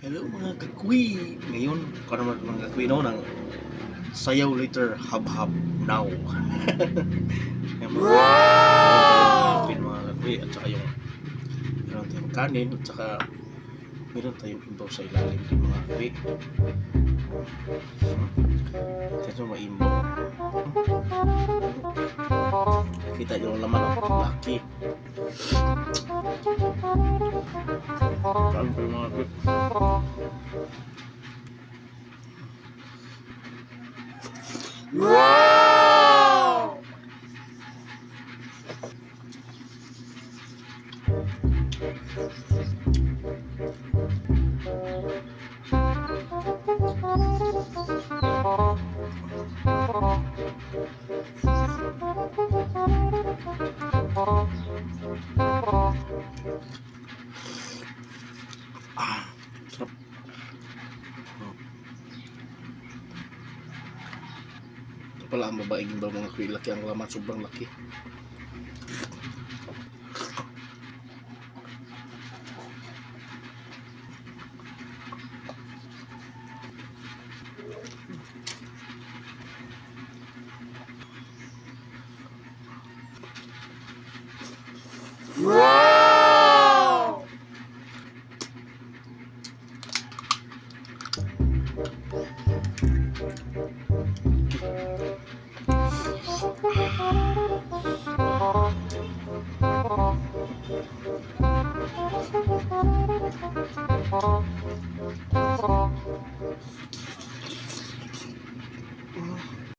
Hello mga kakwi! Ngayon, para mga kakwi no, ng sayaw later, hab-hab now. Yung wow! Mga kakwi, at saka yung meron tayong kanin, at saka meron tayong imbaw sa ilalim din mga kakwi. Ito maimbaw. Kita nyo laman ang laki. Saan pa yung mga kakwi? Wow! Sarap. Ito pala ang babaeng ba mga kuy, laki ang laman, sobrang laki. Wow!